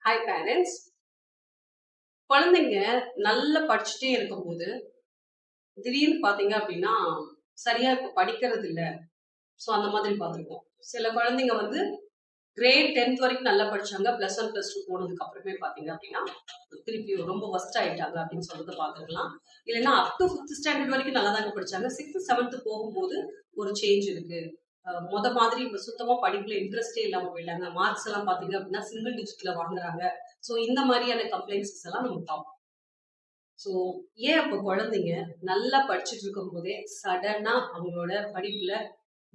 Hi parents. குழந்தைங்க நல்லா படிச்சுட்டே இருக்கும்போது திடீர்னு பாத்தீங்க அப்படின்னா சரியா இப்ப படிக்கிறது இல்ல. ஸோ அந்த மாதிரி பார்த்துருக்கோம். சில குழந்தைங்க வந்து கிரேட் 10th வரைக்கும் நல்லா படிச்சாங்க. +1 +2 போனதுக்கு அப்புறமே பாத்தீங்க அப்படின்னா திருப்பி ரொம்ப ஒஸ்ட் ஆயிட்டாங்க அப்படின்னு சொல்லிட்டு பார்த்துக்கலாம். இல்லைன்னா அப் டு 5th ஸ்டாண்டர்ட் வரைக்கும் நல்லா தாங்க படிச்சாங்க. 6th 7th போகும்போது ஒரு சேஞ்ச் இருக்கு. மாதிரி இப்ப சுத்தமா படிப்புல இன்ட்ரெஸ்டே இல்லாம போயிட்டாங்க. மார்க்ஸ் எல்லாம் பாத்தீங்க அப்படின்னா சிங்கிள் டிஜிட்ல வாங்குறாங்க. ஸோ இந்த மாதிரியான கம்ப்ளைண்ட்ஸ் எல்லாம் நம்ம பார்ப்போம். ஸோ ஏன் அப்ப குழந்தைங்க நல்லா படிச்சுட்டு இருக்கும் போதே சடனா அவங்களோட படிப்புல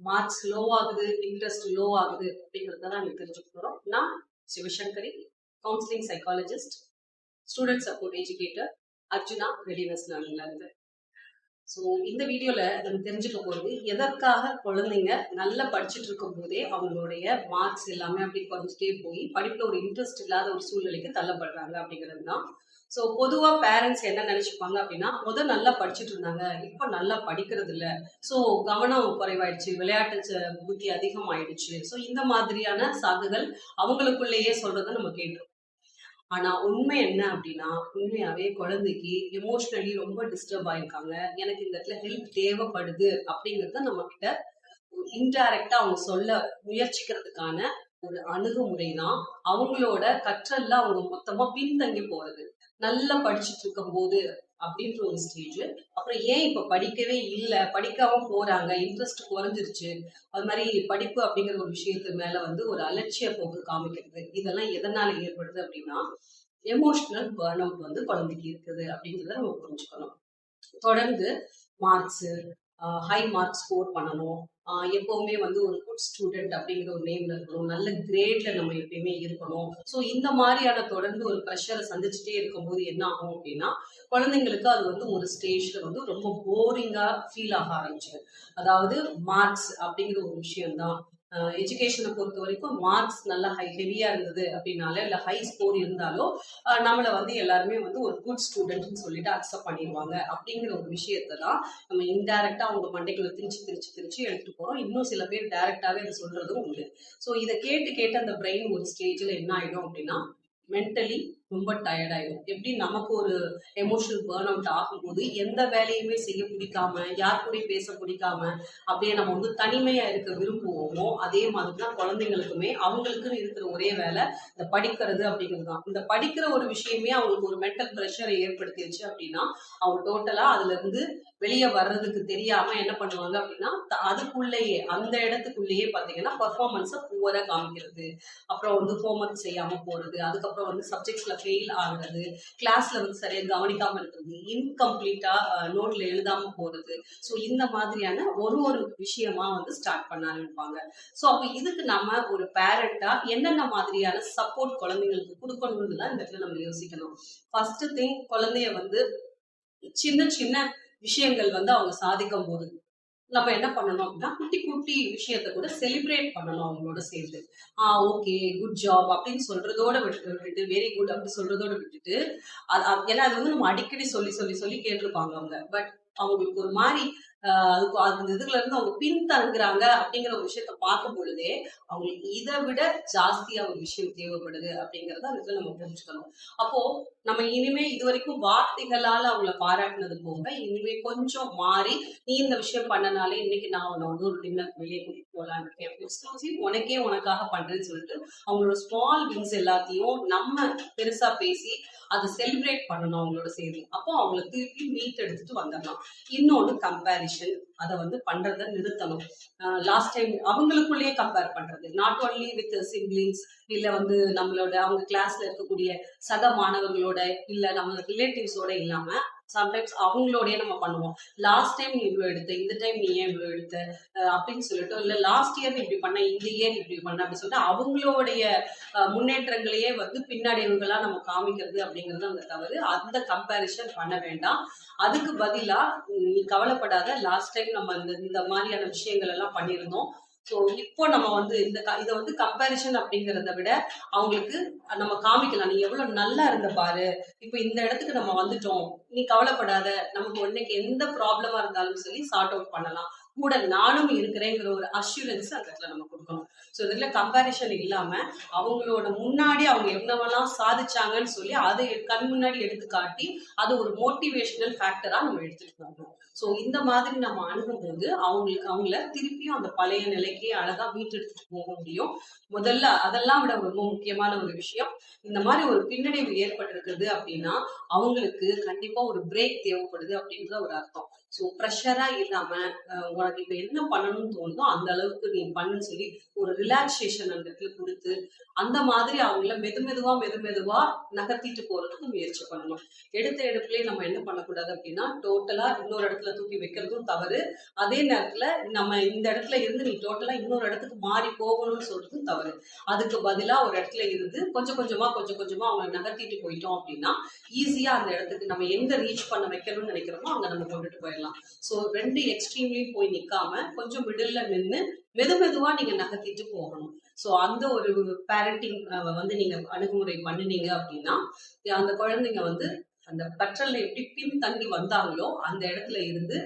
மார்க்ஸ் லோ ஆகுது, இன்ட்ரெஸ்ட் லோ ஆகுது அப்படிங்கறத நம்ம தெரிஞ்சுக்க போறோம். நான் Sivasankari, counselling psychologist, student support educator, Arjuna readiness லேர்னிங்ல இருந்து. ஸோ இந்த வீடியோல நம்ம தெரிஞ்சுக்க போறது எதற்காக குழந்தைங்க நல்லா படிச்சுட்டு இருக்கும் போதே அவங்களுடைய மார்க்ஸ் எல்லாமே அப்படி குறைஞ்சிட்டே போய் படிப்புல ஒரு இன்ட்ரெஸ்ட் இல்லாத ஒரு சூழ்நிலைக்கு தள்ளப்படுறாங்க அப்படிங்கிறது தான். ஸோ பொதுவா பேரண்ட்ஸ் என்ன நினைச்சுப்பாங்க அப்படின்னா, நல்லா படிச்சுட்டு இருந்தாங்க, இப்ப நல்லா படிக்கிறது இல்ல, ஸோ கவனம் குறைவாயிடுச்சு, விளையாட்டு புத்தி அதிகமாயிடுச்சு. ஸோ இந்த மாதிரியான சாக்குகள் அவங்களுக்குள்ளேயே சொல்றதை நம்ம கேட்டோம். ஆனா உண்மை என்ன அப்படின்னா, உண்மையாவே குழந்தைக்கு எமோஷனலி ரொம்ப டிஸ்டர்ப் ஆயிருக்காங்க, எனக்கு இந்த இடத்துல ஹெல்ப் தேவைப்படுது அப்படிங்கறத நம்ம கிட்ட இன்டைரக்டா அவங்க சொல்ல முயற்சிக்கிறதுக்கான ஒரு அணுகுமுறை தான் அவங்களோட கற்றல்ல அவங்க மொத்தமா பின்தங்கி போறது. நல்லா படிச்சுட்டு இருக்கும் போது அப்படின்ற ஒரு ஸ்டேஜ். அப்புறம் ஏன் இப்ப படிக்கவே இல்லை, படிக்காம போறாங்க, இன்ட்ரெஸ்ட் குறைஞ்சிருச்சு, அது மாதிரி படிப்பு அப்படிங்கிற ஒரு விஷயத்து மேல வந்து ஒரு அலட்சிய போக்கு காமிக்கிறது, இதெல்லாம் எதனால ஏற்படுது அப்படின்னா எமோஷனல் பர்ன் அவுட் வந்து குழந்தைக்கு இருக்குது அப்படிங்கிறத நம்ம புரிஞ்சுக்கணும். தொடர்ந்து மார்க்ஸ், ஹை மார்க் ஸ்கோர் பண்ணணும், எப்பவுமே வந்து ஒரு குட் ஸ்டூடெண்ட் அப்படிங்கிற ஒரு நேம்ல இருக்கணும், நல்ல கிரேட்ல நம்ம எப்பயுமே இருக்கணும். ஸோ இந்த மாதிரியான தொடர்ந்து ஒரு ப்ரெஷரை சந்திச்சுட்டே இருக்கும்போது என்ன ஆகும் அப்படின்னா குழந்தைங்களுக்கு அது வந்து ஒரு ஸ்டேஜ்ல வந்து ரொம்ப போரிங்கா ஃபீல் ஆக ஆரம்பிச்சு. அதாவது மார்க்ஸ் அப்படிங்கிற ஒரு விஷயம் தான். எஜுகேஷனை பொறுத்த வரைக்கும் மார்க்ஸ் நல்லா ஹெவியா இருந்தது அப்படின்னால இல்ல ஹை ஸ்கோர் இருந்தாலோ நம்மள வந்து எல்லாருமே வந்து ஒரு குட் ஸ்டூடெண்ட்னு சொல்லிட்டு அக்செப்ட் பண்ணிடுவாங்க அப்படிங்கிற ஒரு விஷயத்தை தான் நம்ம இன்டைரக்டா அவங்க மண்டைக்குள்ள திரிச்சு எடுத்துட்டு போறோம். இன்னும் சில பேர் டைரக்டாவே அதை சொல்றதும் உண்டு. ஸோ இதை கேட்டு அந்த பிரெயின் ஒரு ஸ்டேஜ்ல என்ன ஆயிடும் அப்படின்னா மென்டலி ரொம்ப டயர்ட் ஆயிடும். எப்படி நமக்கு ஒரு எமோஷனல் பேர்ன் அவுட் ஆகும்போது எந்த வேலையுமே செய்ய பிடிக்காம, யார் கூடயும் பேச பிடிக்காம அப்படியே நம்ம வந்து தனிமையா இருக்க விரும்புவோமோ, அதே மாதிரிதான் குழந்தைங்களுக்குமே அவங்களுக்குன்னு இருக்கிற ஒரே வேலை இந்த படிக்கிறது அப்படிங்கிறது தான். இந்த படிக்கிற ஒரு விஷயமே அவங்களுக்கு ஒரு மென்டல் ப்ரெஷரை ஏற்படுத்திடுச்சு அப்படின்னா அவங்க டோட்டலா அதுல இருந்து வெளியே வர்றதுக்கு தெரியாம என்ன பண்ணுவாங்க அப்படின்னா அதுக்குள்ளேயே அந்த இடத்துக்குள்ளேயே பாத்தீங்கன்னா பர்ஃபார்மன்ஸை புவரா காமிக்கிறது, அப்புறம் வந்து ஹோம்ஒர்க் செய்யாம போறது, அதுக்கப்புறம் வந்து சப்ஜெக்ட்ஸ்ல ஃபெயில் ஆகுறது, கிளாஸ்ல வந்து சரியா கவனிக்காம இருக்கிறது, இன்கம்ப்ளீட்டா நோட்ல எழுதாம போறது. ஸோ இந்த மாதிரியான ஒரு விஷயமா வந்து ஸ்டார்ட் பண்ண ஆரம்பிப்பாங்க. ஸோ அப்ப இதுக்கு நம்ம ஒரு பேரண்டா என்னென்ன மாதிரியான சப்போர்ட் குழந்தைங்களுக்கு கொடுக்கணும்னு தான் இந்த இடத்துல நம்ம யோசிக்கணும். ஃபர்ஸ்ட் திங், குழந்தைய வந்து சின்ன சின்ன விஷயங்கள் வந்து அவங்க சாதிக்கும் போது நம்ம என்ன பண்ணணும் அப்படின்னா குட்டி குட்டி விஷயத்த கூட செலிப்ரேட் பண்ணணும் அவங்களோட சேர்ந்து. ஓகே குட் ஜாப் அப்படின்னு சொல்றதோட விட்டுட்டு வெரி குட் அப்படின்னு சொல்றதோட விட்டுட்டு ஏன்னா அது வந்து நம்ம அடிக்கடி சொல்லி சொல்லி சொல்லி கேட்டிருப்பாங்க அவங்க. பட் அவங்களுக்கு ஒரு மாதிரி அதுக்கு அந்த இதுல இருந்து அவங்க பின்தங்குறாங்க அப்படிங்கிற ஒரு விஷயத்த பார்க்கும் பொழுதே அவங்களுக்கு இதை விட ஜாஸ்தியா ஒரு விஷயம் தேவைப்படுது அப்படிங்கறத அதுல நம்ம புரிஞ்சுக்கணும். அப்போ நம்ம இனிமே இது வரைக்கும் வார்த்தைகளால அவங்கள பாராட்டினது போக இனிமே கொஞ்சம் மாறி, நீ இந்த விஷயம் பண்ணனாலே இன்னைக்கு நான் உன்னை வந்து ஒரு டின்னர் வெளியே கூட்டிட்டு போலான்னு இருக்கேன், உனக்கே உனக்காக பண்றேன்னு சொல்லிட்டு அவங்களோட ஸ்மால் வின்ஸ் எல்லாத்தையும் நம்ம பெருசா பேசி அதை செலிப்ரேட் பண்ணணும் அவங்களோட சேர்ந்து. அப்போ அவங்களை திருப்பி மீட் எடுத்துட்டு வந்துடலாம். இன்னொன்னு கம்பேரிஷன், அதை வந்து பண்றதை நிறுத்தணும். லாஸ்ட் டைம் அவங்களுக்குள்ளேயே கம்பேர் பண்றது, நாட் ஓன்லி வித் சிப்லிங்ஸ், இல்ல வந்து நம்மளோட அவங்க கிளாஸ்ல இருக்கக்கூடிய சக மாணவர்களோட, இல்ல நம்ம ரிலேட்டிவ்ஸோட இல்லாம சம்டைம்ஸ் அவங்களோடய நம்ம பண்ணுவோம். லாஸ்ட் டைம் நீ இவ்வளவு எடுத்த, இந்த டைம் நீ ஏன் இவ்வளவு எடுத்த அப்படின்னு சொல்லிட்டு, இல்ல லாஸ்ட் இயர் இப்படி பண்ண, இந்த இயர் இப்படி பண்ண அப்படின்னு சொல்லிட்டு அவங்களுடைய முன்னேற்றங்களையே வந்து பின்னடைவுகளா நம்ம காமிக்கிறது அப்படிங்கிறது அந்த தவறு. அந்த கம்பேரிஷன் பண்ண வேண்டாம். அதுக்கு பதிலா நீ கவலைப்படாத, லாஸ்ட் டைம் நம்ம இந்த மாதிரியான விஷயங்கள் எல்லாம் பண்ணியிருந்தோம். ஸோ இப்போ நம்ம வந்து இதை வந்து கம்பேரிஷன் அப்படிங்கிறத விட அவங்களுக்கு நம்ம காமிக்கலாம், நீ எவ்வளவு நல்லா இருந்த பாரு, இப்ப இந்த இடத்துக்கு நம்ம வந்துட்டோம், நீ கவலைப்படாத, நமக்கு உன்னைக்கு எந்த ப்ராப்ளமா இருந்தாலும் சொல்லி சார்ட் அவுட் பண்ணலாம். கூட நானும் இருக்கிறேங்கிற ஒரு அஷூரன்ஸ் அந்த இடத்துல நம்ம கொடுக்கணும். ஸோ இதுல கம்பேரிஷன் இல்லாம அவங்களோட முன்னாடி அவங்க என்னவெல்லாம் சாதிச்சாங்கன்னு சொல்லி அதை கண் முன்னாடி எடுத்து காட்டி அது ஒரு மோட்டிவேஷனல் ஃபேக்டரா நம்ம எடுத்துட்டு வரணும். ஸோ இந்த மாதிரி நம்ம அணுகும்போது அவங்கள திருப்பியும் அந்த பழைய நிலைக்கு அழகா மீட்டெடுத்துட்டு போக முடியும். முதல்ல அதெல்லாம் விட ரொம்ப முக்கியமான ஒரு விஷயம், இந்த மாதிரி ஒரு பின்னடைவு ஏற்பட்டிருக்குது அப்படின்னா அவங்களுக்கு கண்டிப்பா ஒரு பிரேக் தேவைப்படுது அப்படின்ற ஒரு அர்த்தம். ஸோ ப்ரெஷரா இல்லாம உனக்கு இப்ப என்ன பண்ணணும்னு தோணுதோ அந்த அளவுக்கு நீ பண்ணுன்னு சொல்லி ஒரு ரிலாக்ஸேஷன் அந்த இடத்துல கொடுத்து அந்த மாதிரி அவங்கள மெதுமெதுவா நகர்த்திட்டு போறதுக்கு முயற்சி பண்ணணும். எடுத்த எடுப்புலயே நம்ம என்ன பண்ணக்கூடாது அப்படின்னா டோட்டலா இன்னொரு இடத்துல தூக்கி வைக்கிறதும் தவறு. அதே நேரத்துல நம்ம இந்த இடத்துல இருந்து நீ டோட்டலா இன்னொரு இடத்துக்கு மாறி போகணும்னு சொல்றதும் தவறு. அதுக்கு பதிலா ஒரு இடத்துல இருந்து கொஞ்சம் கொஞ்சமா அவங்க நகர்த்திட்டு போயிட்டோம் அப்படின்னா ஈஸியா அந்த இடத்துக்கு நம்ம எங்க ரீச் பண்ண வைக்கணும்னு நினைக்கிறோமோ அங்க நம்ம கொண்டுட்டு போயிடலாம். ஸோ 2 எக்ஸ்ட்ரீம்லயும் போய் நிக்காம கொஞ்சம் மிடில்ல நின்று மெதுவா நீங்க நகர்த்திட்டு போகணும். ஸோ அந்த ஒரு பேரண்டிங் வந்து நீங்க அணுகுமுறை பண்ணினீங்க அப்படின்னா அந்த குழந்தைங்க வந்து அந்த கற்றல்ல எப்படி பின்தங்கி வந்தாங்களோ அந்த இடத்துல இருந்து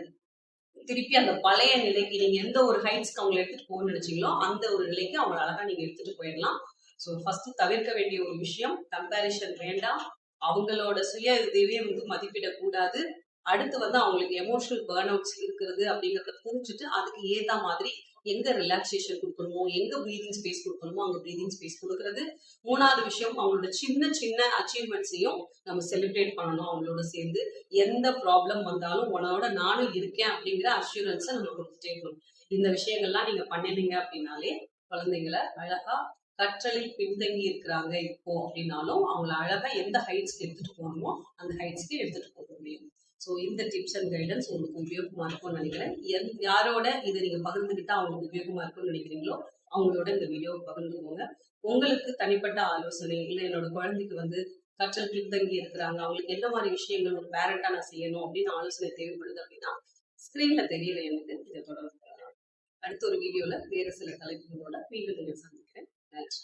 திருப்பி அந்த பழைய நிலைக்கு நீங்க எந்த ஒரு ஹைட்ஸ்க்கு அவங்களை எடுத்துட்டு போகணும்னு நினைச்சீங்களோ அந்த ஒரு நிலைக்கு அவங்களை அழகா நீங்க எடுத்துட்டு போயிடலாம். ஸோ ஃபர்ஸ்ட் தவிர்க்க வேண்டிய ஒரு விஷயம் கம்பேரிஷன் வேண்டாம். அவங்களோட சுய இதுவே வந்து மதிப்பிடக்கூடாது. அடுத்து வந்து அவங்களுக்கு எமோஷனல் பேர்ன் அவுட்ஸ் இருக்கிறது அப்படிங்கறத புரிஞ்சுட்டு அதுக்கு ஏத்த மாதிரி எங்க ரிலாக்ஸேஷன் கொடுக்கணுமோ எங்க பிரீதிங் ஸ்பேஸ் கொடுக்கணுமோ அங்க பிரீதிங் ஸ்பேஸ் கொடுக்கறது. 3வது விஷயம் அவங்களோட சின்ன அச்சீவ்மெண்ட்ஸையும் நம்ம செலிப்ரேட் பண்ணணும். அவங்களோட சேர்ந்து எந்த ப்ராப்ளம் வந்தாலும் உன்னோட நானும் இருக்கேன் அப்படிங்கிற அஷூரன்ஸை நம்ம கொடுத்துட்டே இருக்கணும். இந்த விஷயங்கள்லாம் நீங்க பண்ணினீங்க அப்படின்னாலே குழந்தைங்களை அழகா கற்றலில் பின்தங்கி இருக்கிறாங்க இப்போ அப்படின்னாலும் அவங்கள அழகா எந்த ஹைட்ஸ்க்கு எடுத்துட்டு போகணுமோ அந்த ஹைட்ஸ்க்கு எடுத்துட்டு போக முடியும். ஸோ இந்த டிப்ஸ் அண்ட் கைடன்ஸ் உங்களுக்கு உபயோகமா இருக்கும்னு நினைக்கிறேன். யாரோட இதை நீங்க பகிர்ந்துக்கிட்டா அவங்களுக்கு உபயோகமா இருக்கும்னு நினைக்கிறீங்களோ அவங்களோட இந்த வீடியோவை பகிர்ந்துக்கோங்க. உங்களுக்கு தனிப்பட்ட ஆலோசனை இல்லை என்னோட குழந்தைக்கு வந்து கற்றல் பின்தங்கி இருக்கிறாங்க அவங்களுக்கு என்ன மாதிரி விஷயங்கள் ஒரு பேரண்டா நான் செய்யணும் அப்படின்னு ஆலோசனை தேவைப்படுது அப்படின்னா ஸ்கிரீன்ல தெரியல எனக்கு இதை தொடர்பு. அடுத்த ஒரு வீடியோல வேற சில தலைப்புகளோட மீண்டும் சந்திக்கிறேன். நன்றி.